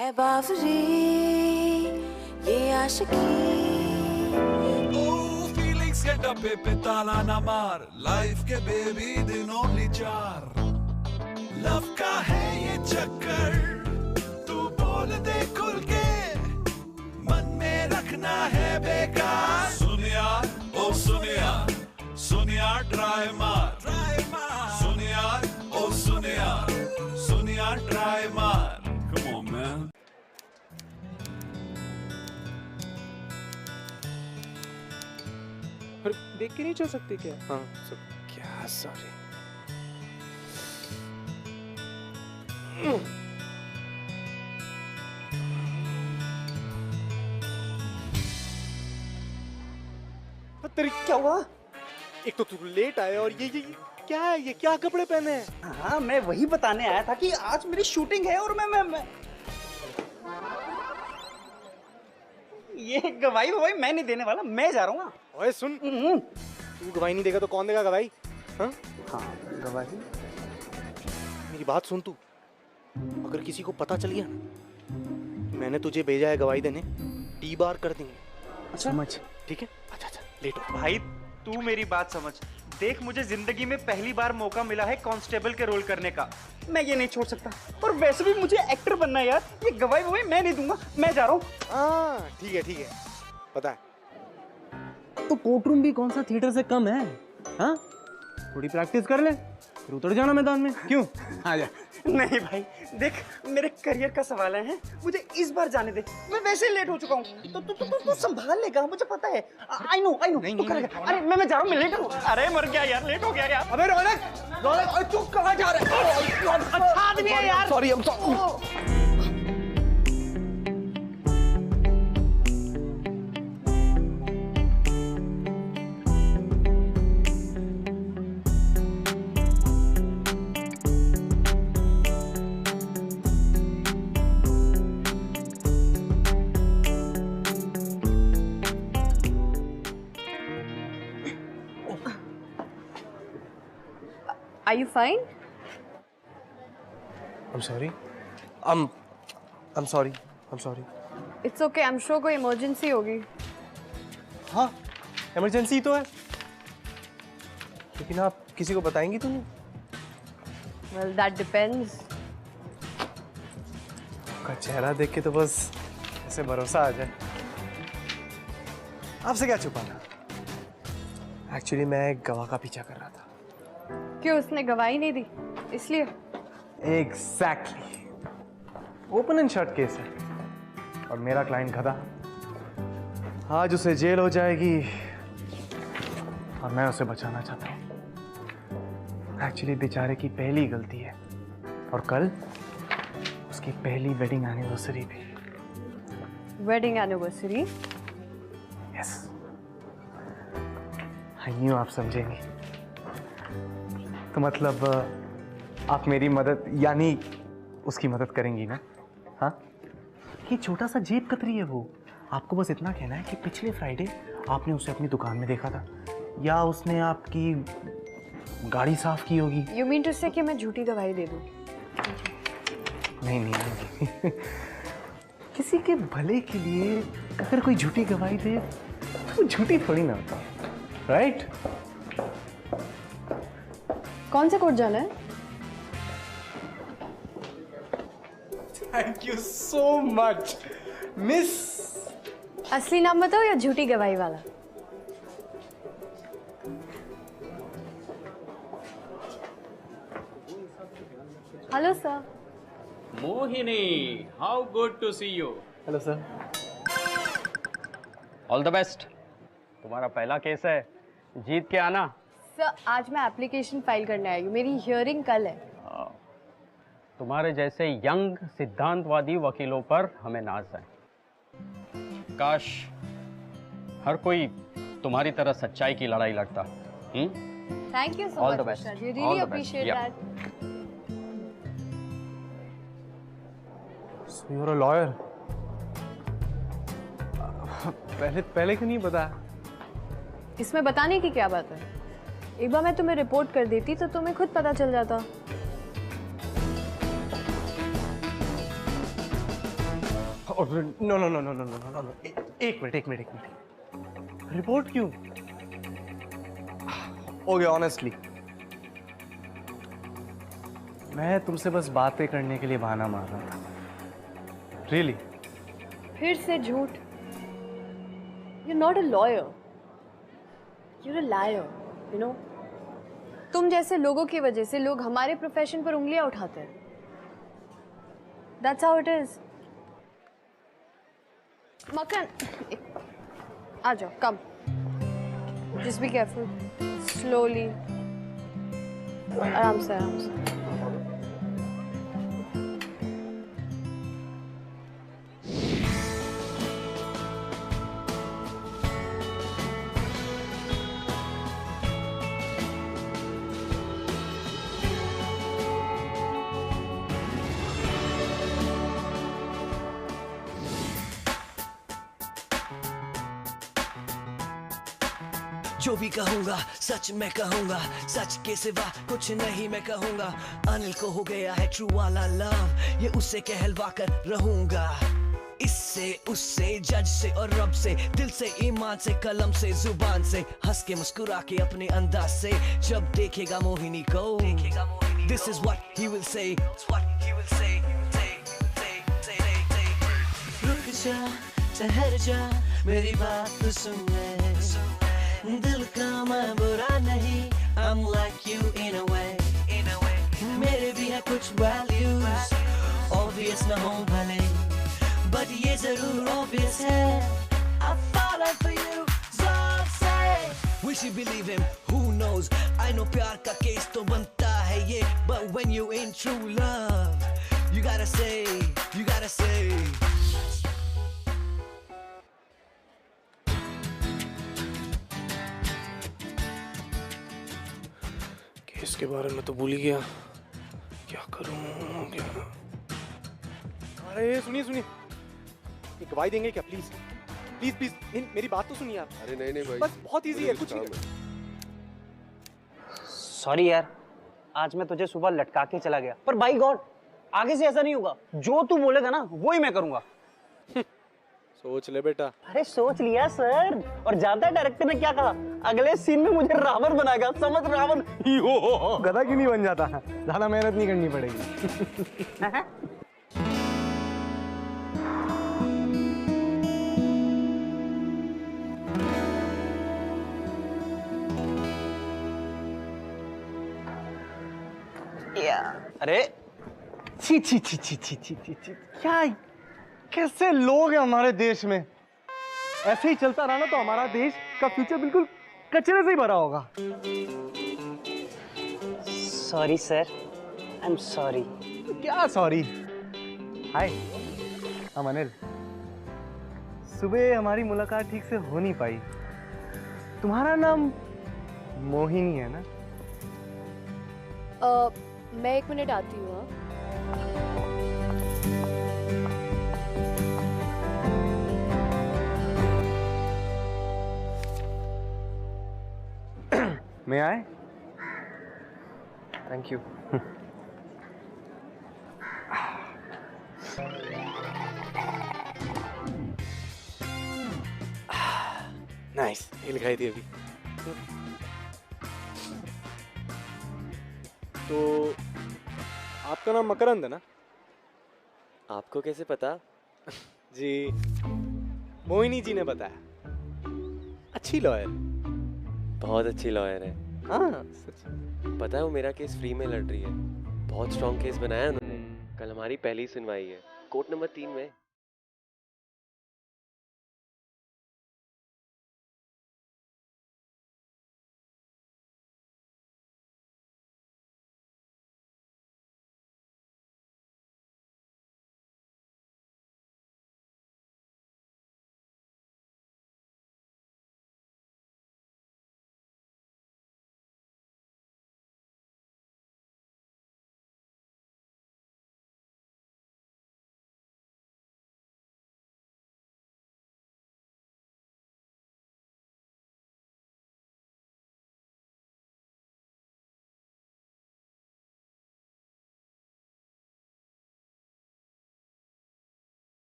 है बावरी ये आशिकी फीलिंग्स के डब्बे पे ताला ना मार लाइफ के बेबी दिन ओनली 4 लव का है ये चक्कर तू बोल दे खुल के मन में रखना है बेकार सुन यार ओ सुन यार ट्राई मार सुन यार ओ सुन यार ट्राई मार come on man पर देख के नहीं चल सकते क्या? हाँ सब क्या सॉरी तेरी क्या हुआ? एक तो तू लेट आया और ये क्या है? ये क्या कपड़े पहने हैं? हाँ मैं वही बताने आया था कि आज मेरी शूटिंग है और मैं ये गवाही मैं नहीं देने वाला, मैं जा रहा हूँ। ओए सुन, तू गवाही नहीं देगा तो कौन देगा गवाही? हाँ गवाही। मेरी बात सुन तू, अगर किसी को पता चल गया ना मैंने तुझे भेजा है गवाही देने, टी बार कर देंगे। अच्छा समझ, ठीक है? अच्छा लेट हो। भाई तू मेरी बात समझ, देख मुझे जिंदगी में पहली बार मौका मिला है कांस्टेबल के रोल करने का, मैं ये नहीं छोड़ सकता। और वैसे भी मुझे एक्टर बनना है यार, ये गवाही मैं नहीं दूंगा, मैं जा रहा हूँ। हाँ ठीक है पता है। तो कोर्ट भी कौन सा थिएटर से कम है? हाँ थोड़ी प्रैक्टिस कर ले फिर उतर जाना मैदान में। क्यों? आ जा। नहीं भाई देख, मेरे करियर का सवाल है, मुझे इस बार जाने दे, मैं वैसे ही लेट हो चुका हूँ। तो तू संभाल लेगा, मुझे पता है। आई नो तू करेगा। अरे मैं जा रहा हूँ, मैं लेट हूँ। अरे मर गया यार, लेट हो गया यार। अबे रौनक तू कहाँ जा रहा है? अच्छा आदमी है यार। Sorry I'm sorry। Are you fine? I'm sorry. I'm sorry. It's okay. I'm sure कोई emergency होगी. हाँ इमरजेंसी तो है, लेकिन आप किसी को बताएंगी तो नहीं? Well, that depends. आपका चेहरा देख के तो बस ऐसे भरोसा आ जाए। आपसे क्या छुपाना? एक्चुअली मैं एक गवाह का पीछा कर रहा था। क्यों, उसने गवाही नहीं दी इसलिए? Exactly. Open and shut case है और मेरा क्लाइंट गधा, आज उसे जेल हो जाएगी और मैं उसे बचाना चाहता हूँ। एक्चुअली बेचारे की पहली गलती है और कल उसकी पहली वेडिंग एनिवर्सरी भी। Wedding anniversary? Yes, I knew आप समझेंगी। तो मतलब आप मेरी मदद यानी उसकी मदद करेंगी ना? हाँ ये छोटा सा जेब कतरी है वो, आपको बस इतना कहना है कि पिछले फ्राइडे आपने उसे अपनी दुकान में देखा था या उसने आपकी गाड़ी साफ की होगी। You mean to say कि मैं झूठी गवाही दे दूँ? नहीं किसी के भले के लिए अगर कोई झूठी गवाही दे तो झूठी थोड़ी ना होता, राइट? कौन से कोर्ट जाना है? Thank you so much miss. असली नाम बताओ या झूठी गवाही वाला? Hello sir. Mohini, how good to see you. Hello sir. All the best. तुम्हारा पहला केस है, जीत के आना। सर आज मैं एप्लीकेशन फाइल करने आई हूँ, मेरी हियरिंग कल है। तुम्हारे जैसे यंग सिद्धांतवादी वकीलों पर हमें नाज है। काश हर कोई तुम्हारी तरह सच्चाई की लड़ाई लड़ता। Thank you so All much the best. Sir, we All really the best. Appreciate Yeah. That. So you're a lawyer. पहले क्यों नहीं बताया? इसमें बताने की क्या बात है? एक बार मैं तुम्हें रिपोर्ट कर देती तो तुम्हें खुद पता चल जाता। No no no no no no no, एक मिनट। रिपोर्ट क्यों? हो गया, ऑनेस्टली मैं तुमसे बस बातें करने के लिए बहाना मार रहा था। रियली फिर से झूठ। You not a lawyer, you a liar, you know. तुम जैसे लोगों की वजह से लोग हमारे प्रोफेशन पर उंगलियां उठाते हैं। That's how it is. मक्खन, आ जाओ, come. Just be careful. Slowly. आराम से, आराम से। जो भी कहूंगा सच मैं कहूंगा, सच के सिवा कुछ नहीं मैं कहूंगा। अनिल को हो गया है ट्रू वाला लव, ये उससे कहलवा कर रहूंगा। इससे उससे जज से और रब से, दिल से ईमान से, कलम से जुबान से, हंस के मुस्कुरा के अपने अंदाज से। जब देखेगा मोहिनी को, This is what he will say, रुक जा ठहर जा मेरी बात तो सुन ले, दिल का मैं बुरा नहीं, I'm like you in a way, मेरे भी है कुछ values, obvious ना हो भले, but ये जरूर obvious है, I fallen for you, so say, we should believe him, who knows, I know प्यार का केस तो बनता है ये, but when you in true love, you gotta say, इसके बारे में तो भूल ही गया, क्या करूं क्या? अरे सुनिए, एक गवाही देंगे क्या? प्लीज प्लीज प्लीज, नहीं मेरी बात तो सुनिए आप। अरे नहीं भाई, बस बहुत इजी है, कुछ नहीं। सॉरी यार, आज मैं तुझे सुबह लटका के चला गया, पर बाई गॉड आगे से ऐसा नहीं होगा। जो तू बोलेगा ना वो ही मैं करूंगा। सोच ले बेटा। अरे सोच लिया सर, और जानता है डायरेक्टर ने क्या कहा? अगले सीन में मुझे रावण बनाएगा, समझ रावण। गधा क्यों नहीं बन जाता? ज्यादा मेहनत नहीं करनी पड़ेगी। अरे छी छी छी छी छी छी छी छी, क्या कैसे लोग हैं हमारे देश में? ऐसे ही चलता रहा ना तो हमारा देश का फ्यूचर बिल्कुल कचरे से ही भरा होगा। Sorry sir, I am sorry. क्या सॉरी? हाय, हम अनिल। सुबह हमारी मुलाकात ठीक से हो नहीं पाई। तुम्हारा नाम मोहिनी है ना? मैं 1 मिनट आती हूँ। मैं आए? Thank you. नाइस, ये लिखाई थी अभी। तो आपका नाम मकरंद है ना? आपको कैसे पता? जी, मोहिनी जी ने बताया। अच्छी लॉयर, बहुत अच्छी लॉयर है। हाँ सच। पता है वो मेरा केस फ्री में लड़ रही है, बहुत स्ट्रॉन्ग केस बनाया उन्होंने। कल हमारी पहली सुनवाई है, कोर्ट नंबर 3 में।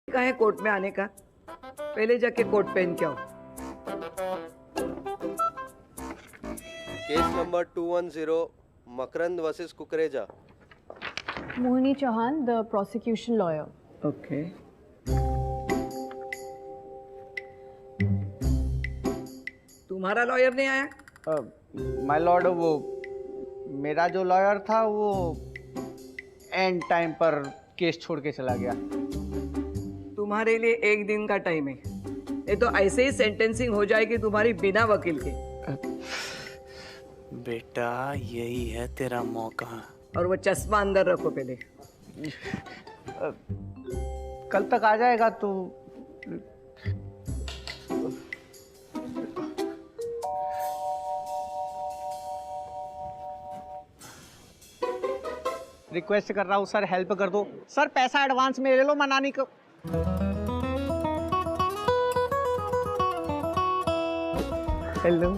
का है कोर्ट में आने का, पहले जाके कोट पहन के आओ। Case number 210 Makarand versus Kukreja. Mohini Chauhan, the prosecution lawyer. Okay. तुम्हारा लॉयर नहीं आया? माय लॉर्ड, वो मेरा जो लॉयर था वो एंड टाइम पर केस छोड़ के चला गया। तुम्हारे लिए 1 दिन का टाइम है, ये तो ऐसे ही सेंटेंसिंग हो जाएगी तुम्हारी बिना वकील के। बेटा यही है तेरा मौका। और वो चश्मा अंदर रखो पहले। कल तक आ जाएगा तो रिक्वेस्ट कर रहा हूँ सर, हेल्प कर दो सर, पैसा एडवांस में ले लो मनानी को। हेलो,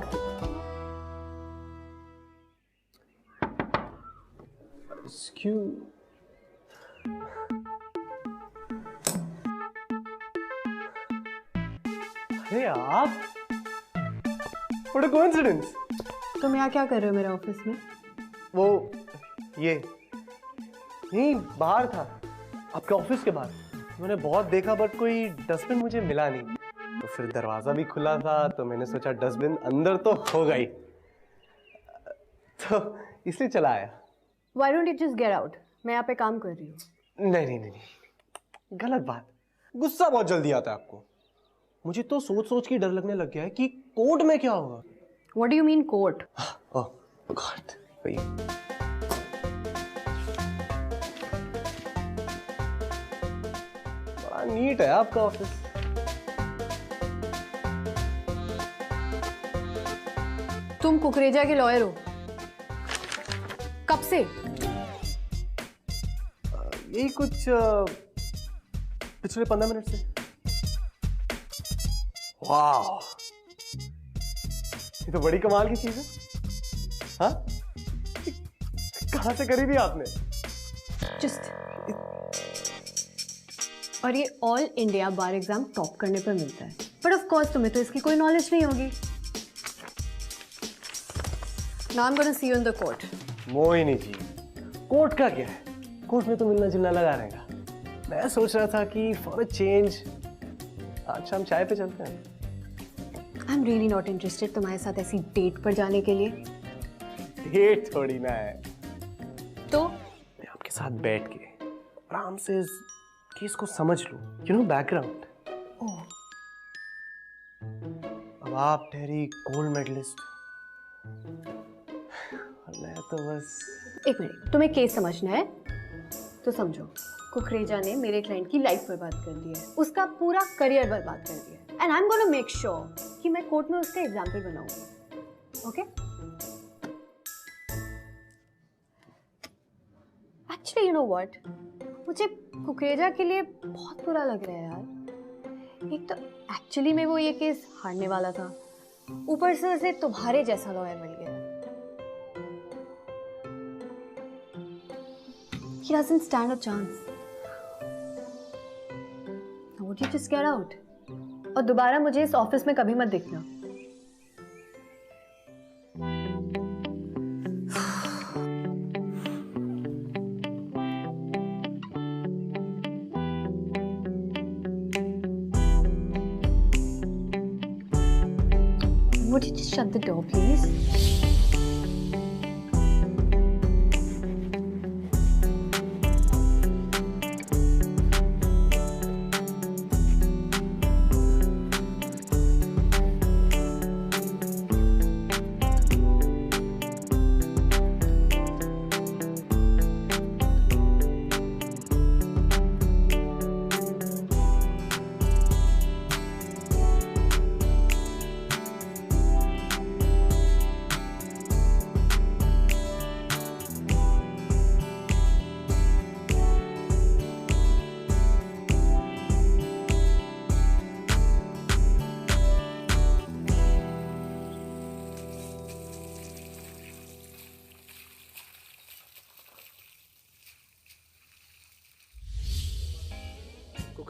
अरे आप, व्हाट अ कोइंसिडेंस। तुम यहाँ क्या कर रहे हो मेरे ऑफिस में? वो ये नहीं, बाहर था, आपके ऑफिस के बाहर। मैंने बहुत देखा बट कोई डस्टबिन मुझे मिला नहीं, तो फिर दरवाजा भी खुला था तो मैंने सोचा डस्टबिन अंदर तो होगा ही, तो इसलिए चला आया। Why don't you just get out? मैं यहाँ पे काम कर रही हूँ। नहीं नहीं नहीं, गलत बात। गुस्सा बहुत जल्दी आता है आपको। मुझे तो सोच सोच के डर लगने लग गया है कि कोर्ट में क्या होगा। What do you mean court? Oh God, वही। बड़ा नीट है आपका ऑफिस। तुम कुकरेजा के लॉयर हो? कब से? यही कुछ पिछले 15 मिनट से। वाह, ये तो बड़ी कमाल की चीज है। हाँ, कहाँ से करी थी आपने? Just और ये ऑल इंडिया बार एग्जाम टॉप करने पर मिलता है, बट ऑफ कोर्स तुम्हें तो इसकी कोई नॉलेज नहीं होगी। Now I'm going to see you in the court. Mohini ji, court का क्या है? कोर्ट में तो मिलना जुलना लगा रहेगा। मैं सोच रहा था कि फॉर अ चेंज आज शाम चाय पे चलते हैं। I'm really not interested तुम्हारे साथ ऐसी डेट पर जाने के लिए। डेट थोड़ी ना है। तो मैं आपके साथ बैठ के आराम से इस केस को समझ लूं, यू नो, बैकग्राउंड। अब आप ठहरी गोल्ड मेडलिस्ट और मैं तो बस। एक मिनट, तुम्हें केस समझना है तो समझो। कुकरेजा ने मेरे क्लाइंट की लाइफ बर्बाद कर दी है, उसका पूरा करियर बर्बाद कर दिया है, and I am gonna make sure कि मैं कोर्ट में उसका एग्जाम्पल बनाऊंगी। Okay? Actually you know what, मुझे कुकरेजा के लिए बहुत बुरा लग रहा है यार। एक तो एक्चुअली में वो ये केस हारने वाला था, ऊपर से उसे तुम्हारे जैसा लॉयर मिल गया। He doesn't stand a chance. Now would you just get out? और दोबारा मुझे इस ऑफिस में कभी मत दिखना। Would you just shut the door, please?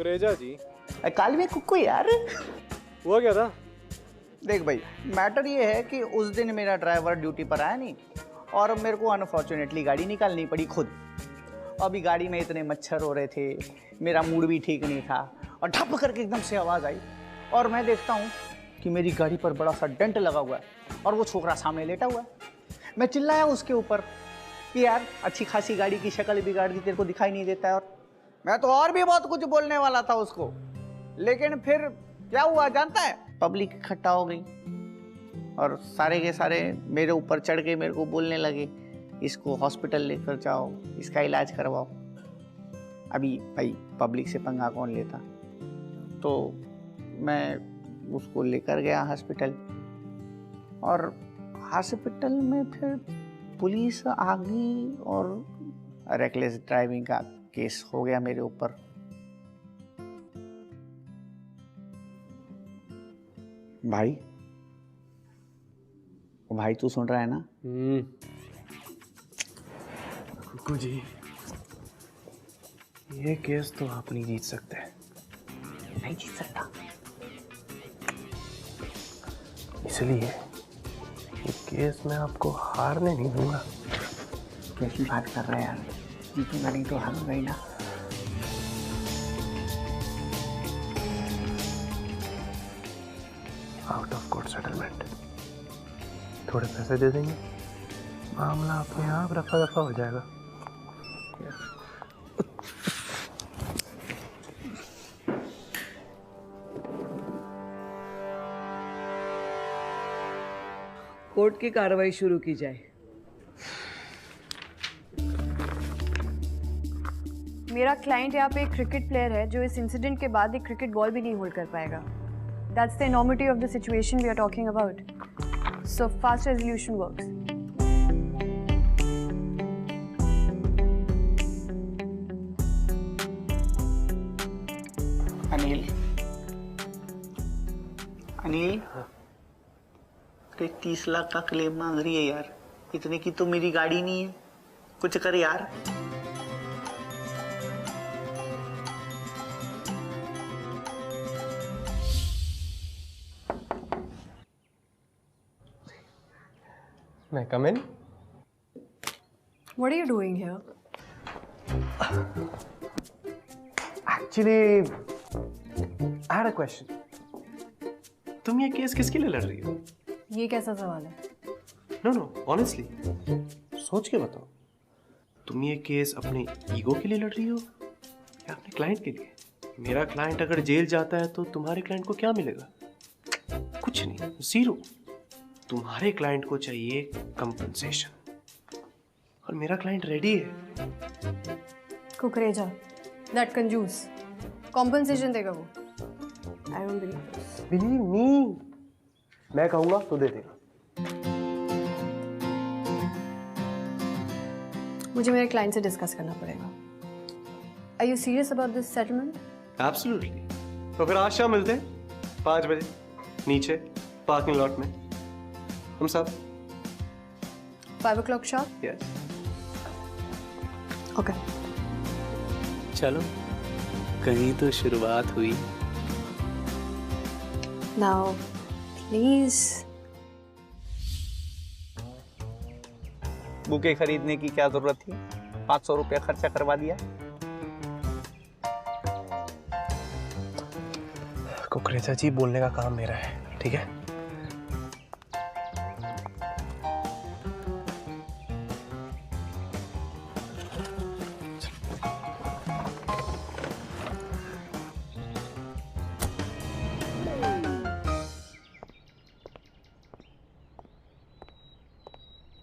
Kukreja जी। काल में कुक्कू यार। हुआ क्या था? देख भाई, मैटर ये है कि उस दिन मेरा ड्राइवर ड्यूटी पर आया नहीं और मेरे को अनफॉर्चुनेटली गाड़ी निकालनी पड़ी खुद। अभी गाड़ी में इतने मच्छर हो रहे थे, मेरा मूड भी ठीक नहीं था और ठप करके एकदम से आवाज़ आई और मैं देखता हूँ कि मेरी गाड़ी पर बड़ा सा डेंट लगा हुआ है और वो छोकरा सामने लेटा हुआ है। मैं चिल्लाया उसके ऊपर कि यार अच्छी खासी गाड़ी की शक्ल बिगाड़ दी, तेरे को दिखाई नहीं देता है। और मैं तो और भी बहुत कुछ बोलने वाला था उसको, लेकिन फिर क्या हुआ जानता है? पब्लिक इकट्ठा हो गई और सारे के सारे मेरे ऊपर चढ़ के मेरे को बोलने लगे, इसको हॉस्पिटल लेकर जाओ, इसका इलाज करवाओ। अभी भाई पब्लिक से पंगा कौन लेता, तो मैं उसको लेकर गया हॉस्पिटल और हॉस्पिटल में फिर पुलिस आ गई और रेकलेस ड्राइविंग का केस हो गया मेरे ऊपर। भाई भाई तू सुन रहा है ना? कुकू जी, ये केस तो आप नहीं जीत सकते। नहीं जीत सकता, इसलिए ये केस मैं आपको हारने नहीं दूंगा। कैसी बात कर रहा है यार? जीतूंगा नहीं तो हारूंगा ही ना। आउट ऑफ कोर्ट सेटलमेंट, थोड़े पैसे दे देंगे, मामला अपने आप रफा दफा हो जाएगा। कोर्ट की कार्रवाई शुरू की जाए। मेरा क्लाइंट यहाँ पे एक क्रिकेट प्लेयर है जो इस इंसिडेंट के बाद एक क्रिकेट बॉल भी नहीं होल्ड कर पाएगा। That's the enormity of the situation we are talking about. So fast resolution works. Anil, Anil, अरे 30 लाख का क्लेम मांग रही है यार। इतने की तो मेरी गाड़ी नहीं है, कुछ कर यार। May I come in? What are you doing here? Actually, I had a question. तुम ये केस किसके लिए लड़ रही हो? ये कैसा सवाल है? No, honestly, सोच के बताओ। तुम ये केस अपने ईगो के लिए लड़ रही हो या अपने क्लाइंट के लिए? मेरा क्लाइंट अगर जेल जाता है तो तुम्हारे क्लाइंट को क्या मिलेगा? कुछ नहीं, जीरो। तुम्हारे क्लाइंट को चाहिए कंपनसेशन और मेरा क्लाइंट रेडी है। कुकरेजा, दैट कंजूस, कॉम्पनसेशन देगा वो। I don't believe this. Believe me, मैं कहूंगा तो दे देगा। मुझे मेरे क्लाइंट से डिस्कस करना पड़ेगा। Are you serious about this settlement? Absolutely. तो फिर आज शाम मिलते हैं 5 बजे नीचे पार्किंग लॉट में, हम सब। 5 o'clock sharp? Yes. Okay. चलो, कहीं तो शुरुआत हुई। Now, please. बुके खरीदने की क्या जरूरत थी? 500 रुपया खर्चा करवा दिया। कुकरेजा जी, बोलने का काम मेरा है, ठीक है?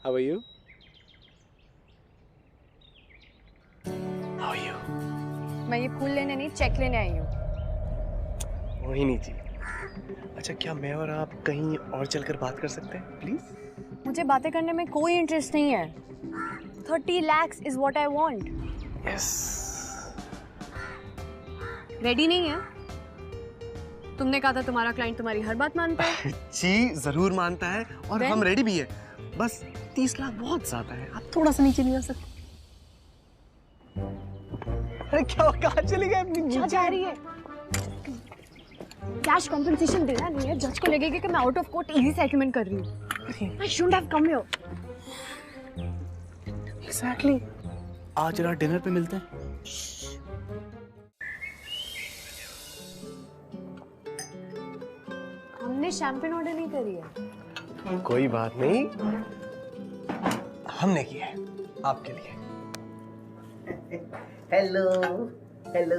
How are you? How are you? मैं ये फूल लेने नहीं, चेक लेने आई हूँ। वही नहीं जी। अच्छा, क्या मैं और आप कहीं और चलकर बात कर सकते हैं प्लीज? मुझे बातें करने में कोई इंटरेस्ट नहीं है। 30 lakhs is what I want. Yes. Ready नहीं है? तुमने कहा था तुम्हारा क्लाइंट तुम्हारी हर बात मानता है। जी जरूर मानता है और Then? हम रेडी भी है। बस 30 लाख बहुत ज्यादा है, आप थोड़ा सा नीचे नहीं जा सकते? अरे क्या, कहाँ चली गई? जा रही है। कैश कॉम्पेंसेशन देना नहीं है, जज को लगेगा कि मैं out of court easy settlement कर रही हूँ। I should have come here. Exactly. आज रात डिनर पे मिलते हैं। हमने शैंपेन ऑर्डर नहीं करी है। कोई बात नहीं, हमने की है आपके लिए। Hello hello.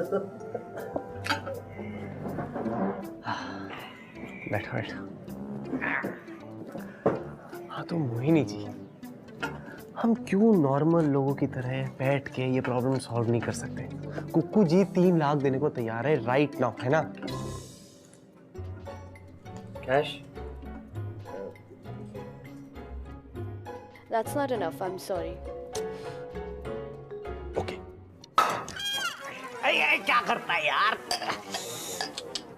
बैठो बैठो। हाँ तो मोहिनी जी, हम क्यों नॉर्मल लोगों की तरह बैठ के ये प्रॉब्लम सॉल्व नहीं कर सकते? कुक्कू जी 3 लाख देने को तैयार है राइट नाउ, है ना? Cash? That's not enough. I'm sorry. अरे क्या करता है यार?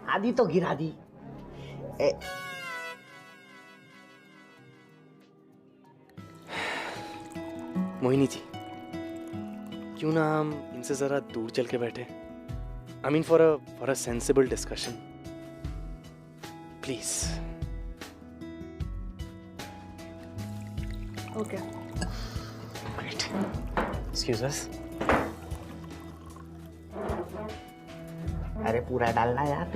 आधी तो गिरा दी। मोहिनी जी, क्यों ना हम इनसे जरा दूर चल के बैठे? I mean for a sensible discussion, please. Okay. Great. Excuse us. अरे पूरा डालना यार।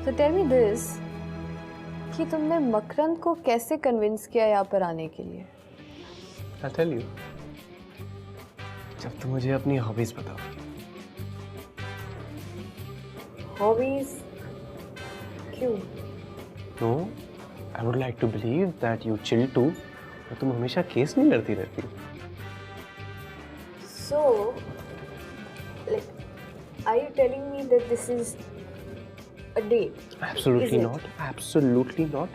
So tell me this, कि तुमने मकरंद को कैसे कन्विंस किया यहाँ पर आने के लिए? I'll tell you. जब तुम मुझे अपनी हॉबीज बताओ। हॉबीज? क्यों? No, I would like to believe that you chill too. और तुम हमेशा केस नहीं लड़ती रहती। So, like, are you telling me that this is a date? Absolutely not. Absolutely not.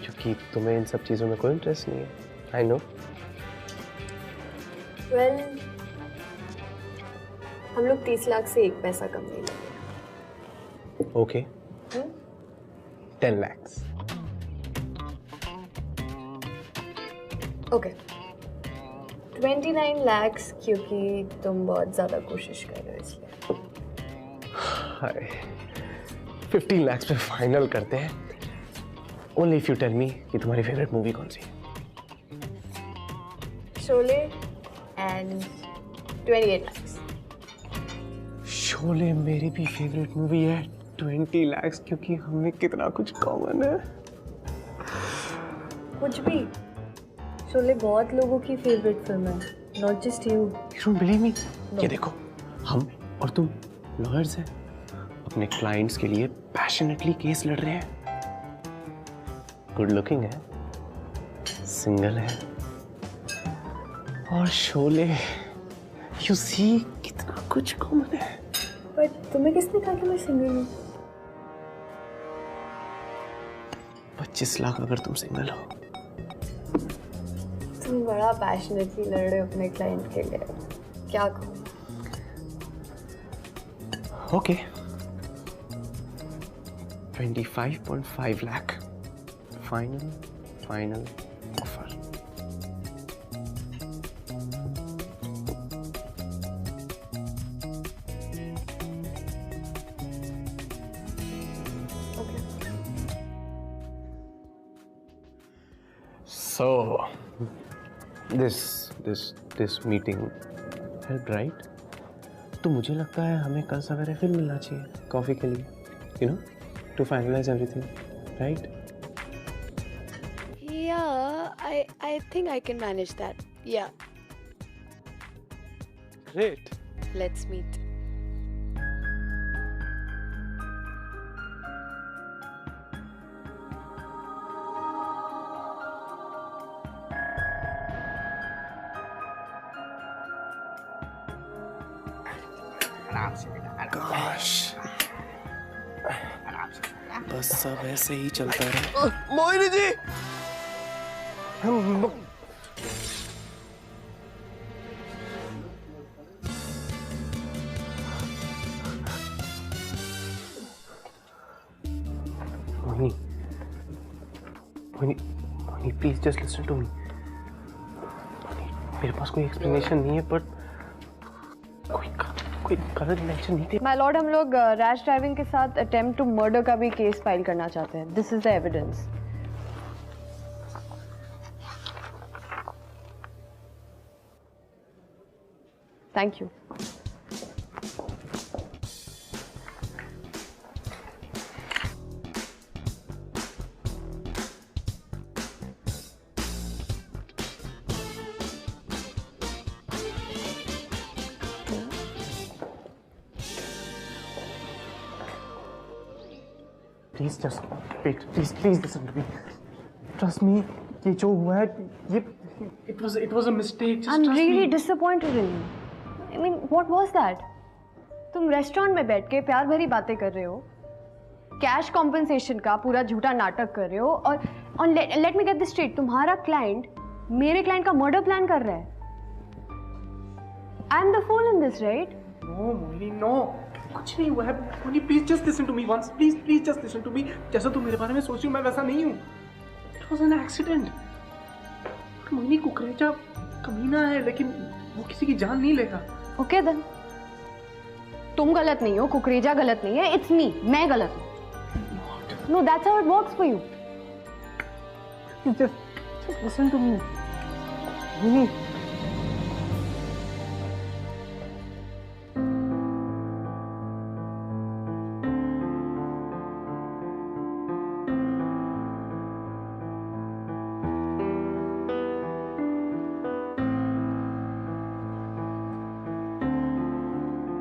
क्योंकि तुम्हें इन सब चीजों में कोई इंटरेस्ट नहीं है। I know. Well, हम लोग 30 लाख से 1 पैसा कम नहीं लेंगे। Okay. 10 lakhs. Okay. 29 lakhs क्योंकि तुम बहुत ज़्यादा कोशिश कर रहे हो इसलिए। हाय, 15 lakhs पे फाइनल करते हैं। Only if you tell me कि तुम्हारी फेवरेट मूवी कौन सी है। Sholay and 28 lakhs. शोले मेरी भी फेवरेट मूवी है। 20 lakhs क्योंकि हमें कितना कुछ कॉमन है। कुछ भी। शोले बहुत लोगों की फेवरेट फिल्म है, not just you. You don't believe me? ये देखो, हम और तुम लॉयर्स हैं, अपने क्लाइंट्स के लिए पैशनेटली केस लड़ रहे हैं। गुड लुकिंग है, सिंगल है, और शोले, यू सी कितना कुछ कॉमन है। बट तुम्हें किसने कहा कि मैं सिंगल हूँ? 25 लाख अगर तुम सिंगल हो। तुम बड़ा पैशनेटली लड़ रहे हो अपने क्लाइंट के लिए, क्या कहूँ? Okay, 25.5 lakh final offer. So this meeting helped, right? तो मुझे लगता है हमें कल सवेरे फिर मिलना चाहिए कॉफी के लिए, you know, to finalize everything, right? Yeah, I think I can manage that. Yeah. Great. Let's meet. काश बस सब ऐसे ही चलता रहे। Mohini ji, please just listen to me. मेरे पास कोई एक्सप्लेनेशन नहीं है, पर कोई गलत इंटेंशन नहीं थी। माय लॉर्ड, हम लोग रैश ड्राइविंग के साथ अटेम्प्ट टू मर्डर का भी केस फाइल करना चाहते हैं। This is the evidence. Thank you. Please just wait, please listen to me, trust me. ये जो हुआ है, ये it was a mistake. I am really disappointed in you. I mean what was that? तुम restaurant में बैठ के प्यार भरी बातें कर रहे हो, कैश कॉम्पेंसेशन का पूरा झूठा नाटक कर रहे हो, और let me get this straight, तुम्हारा क्लाइंट मेरे क्लाइंट का मर्डर प्लान कर रहा है। I am the fool in this, right? No Mohini, no, कुछ नहीं हुआ है। Mohini please just listen to me once, please just listen to me. जैसा तुम मेरे बारे में सोच रही हो, मैं वैसा नहीं हूँ। It was an accident. Mohini Kukreja कमीना है, लेकिन वो किसी की जान नहीं लेगा। ओके देन, तुम गलत नहीं हो, कुकरेजा गलत नहीं है, इट्स मी, मैं गलत हूँ। No, that's how it works for you. Just listen to me. Mohini,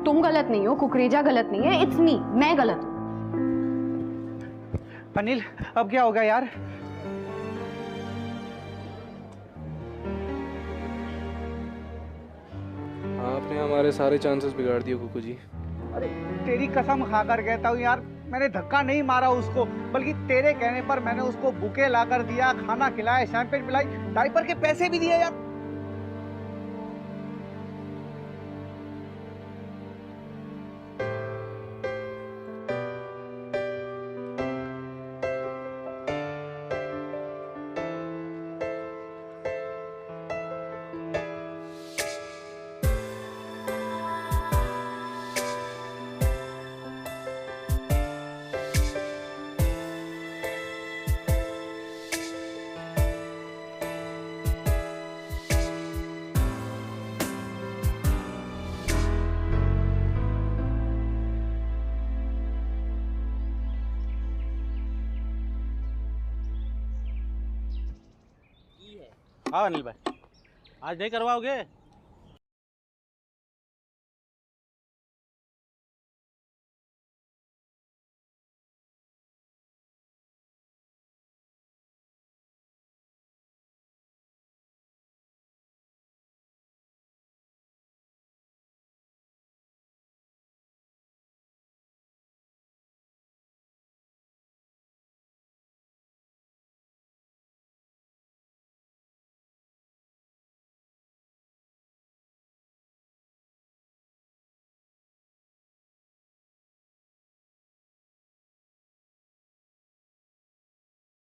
तुम गलत नहीं हो, कुकरेजा गलत नहीं है, इट्स मी, मैं गलत हूँ। अनिल, अब क्या होगा यार? आपने हमारे सारे चांसेस बिगाड़ दिए कुकू जी। अरे तेरी कसम खाकर कहता हूँ यार, मैंने धक्का नहीं मारा उसको, बल्कि तेरे कहने पर मैंने उसको बुके लाकर दिया, खाना खिलाया, शैंपेन पिलाई, डायपर के पैसे भी दिए यार। हाँ अनिल भाई, आज नहीं करवाओगे?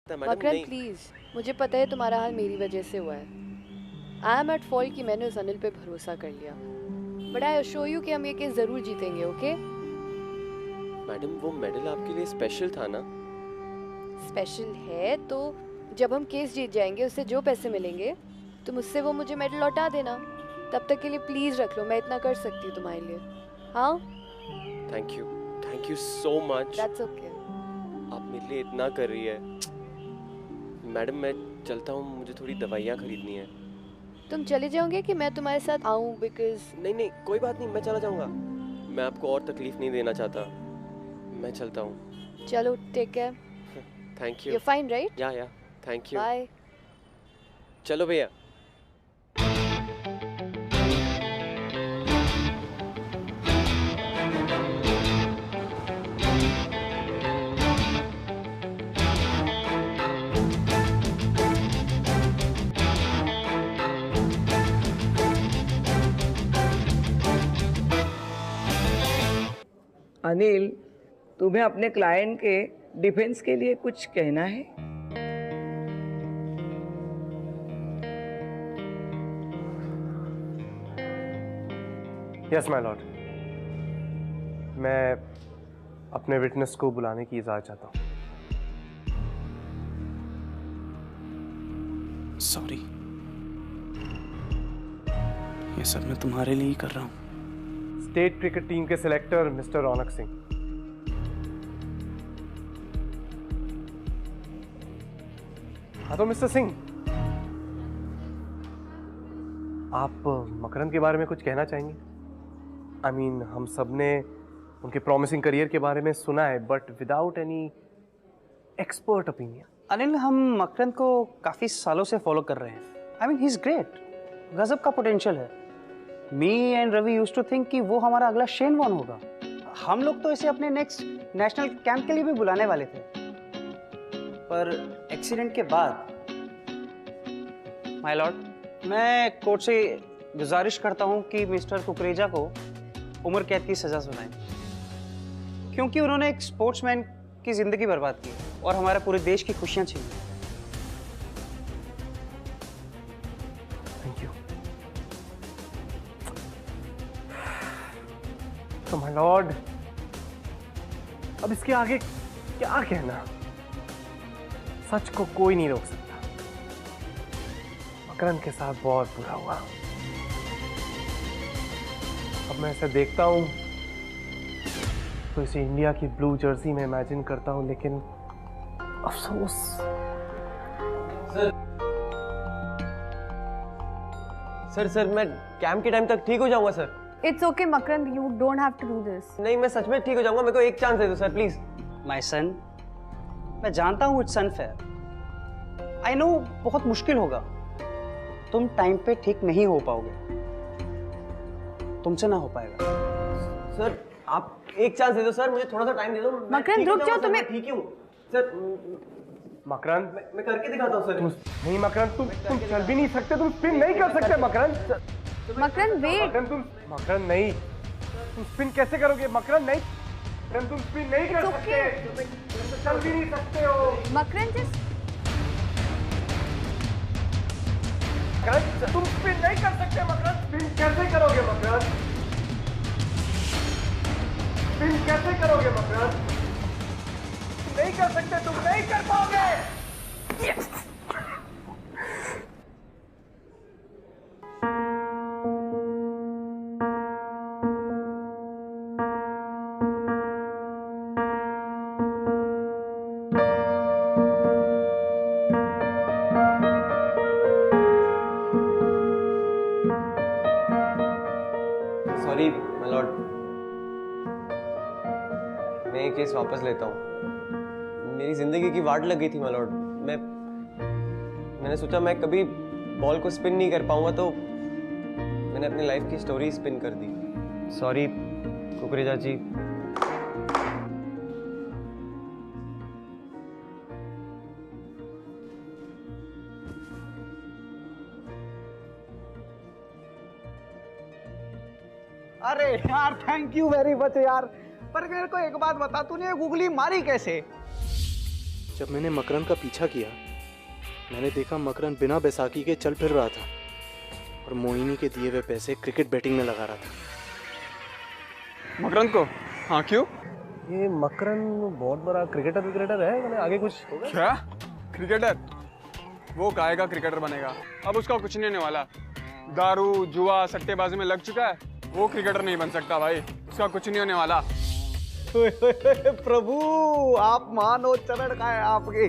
मकरंद प्लीज, मुझे पता है तुम्हारा हाल मेरी वजह से हुआ है। आई एम एट फॉल्ट कि मैंने उस अनिल पे भरोसा कर लिया, बट आई अश्योर यू कि हम ये केस जरूर जीतेंगे। ओके मैडम, वो मेडल आपके लिए स्पेशल था ना? स्पेशल है तो जब हम केस जीत जाएंगे, उससे जो पैसे मिलेंगे तुम उससे वो मुझे मेडल लौटा देना। तब तक के लिए प्लीज रख लो, मैं इतना कर सकती हूँ तुम्हारे लिए। हाँ, thank you so much. That's okay. आप मेरे लिए इतना कर रही है। मैडम मैं चलता हूँ, मुझे थोड़ी दवाइयाँ खरीदनी है। तुम चले जाओगे कि मैं तुम्हारे साथ आऊँ? बिकॉज नहीं कोई बात नहीं, मैं चला जाऊँगा। मैं आपको और तकलीफ नहीं देना चाहता, मैं चलता हूँ। चलो, take care. Thank you. You fine right? या थैंक यू। बाय। चलो भैया। अनिल, तुम्हें अपने क्लाइंट के डिफेंस के लिए कुछ कहना है? यस माय लॉर्ड, मैं अपने विटनेस को बुलाने की इजाजत चाहता हूँ। सॉरी, ये सब मैं तुम्हारे लिए ही कर रहा हूँ। स्टेट क्रिकेट टीम के सिलेक्टर मिस्टर रौनक सिंह। हाँ तो मिस्टर सिंह, आप मकरंद के बारे में कुछ कहना चाहेंगे? आई मीन, हम सब ने उनके प्रॉमिसिंग करियर के बारे में सुना है, but without any expert opinion. Anil, हम मकरंद को काफ़ी सालों से फॉलो कर रहे हैं। I mean he is great, गजब का पोटेंशियल है। Me and Ravi used to think कि वो हमारा अगला शेन वॉर्न होगा। हम लोग तो इसे अपने नेक्स्ट नेशनल कैंप के लिए भी बुलाने वाले थे, पर एक्सीडेंट के बाद। माय लॉर्ड, मैं कोर्ट से गुजारिश करता हूं कि मिस्टर कुकरेजा को उम्र कैद की सजा सुनाएं, क्योंकि उन्होंने एक स्पोर्ट्समैन की जिंदगी बर्बाद की और हमारे पूरे देश की खुशियां छीन ली। Thank you. तो माय लॉर्ड, अब इसके आगे क्या कहना? सच को कोई नहीं रोक सकता। मकरंद के साथ बहुत बुरा हुआ। अब मैं ऐसा देखता हूं तो इसे इंडिया की ब्लू जर्सी में इमेजिन करता हूं, लेकिन अफसोस। सर मैं कैंप के टाइम तक ठीक हो जाऊंगा sir. It's okay, Makarand. You don't have to do this. नहीं, मैं सच में ठीक हो जाऊंगा। मेरे को एक चांस दे दो सर, प्लीज। माय सन, मैं जानता हूँ इट्स अनफेयर। आई नो बहुत मुश्किल होगा। तुम टाइम पे ठीक नहीं हो पाओगे, तुमसे ना हो पाएगा। सर आप एक चांस दे दो सर, मुझे थोड़ा सा टाइम दे दो। मकरंद रुक जाओ, तुम्हें ठीक हूँ सर। मकरंद, मैं करके दिखाता हूँ सर। नहीं मकरंद, तुम चल भी नहीं सकते, तुम स्पिन नहीं कर सकते मकरंद। मकरंद वेट। मकरंद नहीं, तुम स्पिन कैसे करोगे? मकरंद नहीं, तुम स्पिन नहीं कर सकते, चल भी नहीं सकते हो। मकरंद तुम स्पिन नहीं कर सकते मकरंद। स्पिन कैसे करोगे मकरंद? स्पिन कैसे करोगे मकरंद? नहीं कर सकते, तुम नहीं कर पाओगे। सॉरी माय लॉर्ड, मैं ये केस वापस लेता हूँ। मेरी जिंदगी की वाट लग गई थी माय लॉर्ड। मैंने सोचा मैं कभी बॉल को स्पिन नहीं कर पाऊंगा, तो मैंने अपनी लाइफ की स्टोरी स्पिन कर दी। सॉरी कुकरेजा जी। अरे यार, थैंक यू वेरी मच यार। पर मेरे को एक बात बता, तूने गूगली मारी कैसे? जब मैंने मकरंद का पीछा किया, मैंने देखा मकरंद बिना बैसाखी के चल फिर रहा था और मोहिनी के दिए हुए पैसे क्रिकेट बैटिंग में लगा रहा था। मकरंद को? हाँ, क्यों? ये मकरंद बहुत बड़ा क्रिकेटर है, मैंने आगे कुछ होगा? क्या क्रिकेटर? वो काहे का क्रिकेटर बनेगा? अब उसका कुछ नहीं होने वाला। दारू जुआ सट्टेबाजी में लग चुका है, वो क्रिकेटर नहीं बन सकता भाई। उसका कुछ नहीं होने वाला। प्रभु, आप मानो चरण का है आपके।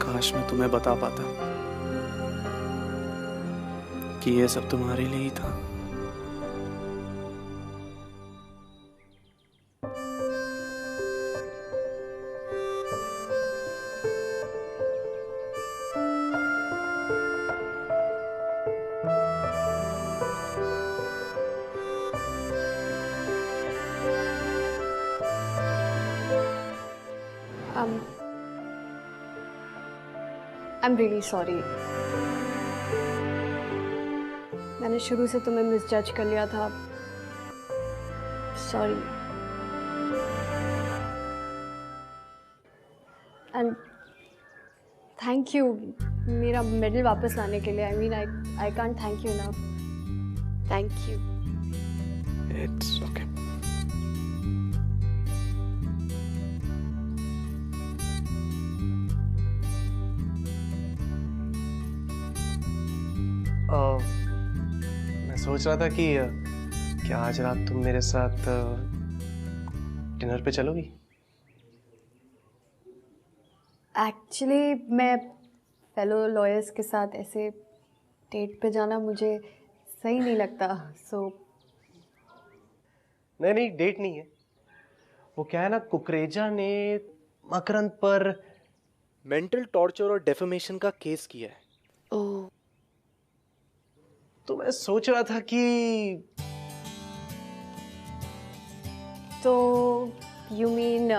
काश मैं तुम्हें बता पाता कि ये सब तुम्हारे लिए ही था। I'm really sorry. मैंने शुरू से तुम्हें मिसजज कर लिया था, सॉरी। एंड थैंक यू मेरा मेडल वापस लाने के लिए। I can't thank you enough. Thank you. It's okay. मैं सोच रहा था कि क्या आज रात तुम मेरे साथ डिनर पे चलोगी? एक्चुअली मैं फेलो लॉयर्स के साथ ऐसे डेट पे जाना मुझे सही नहीं लगता, सो नहीं, डेट नहीं है वो। क्या है ना, कुकरेजा ने मकरंद पर मेंटल टॉर्चर और डेफेमेशन का केस किया है। ओह, तो मैं सोच रहा था कि तो यू मीन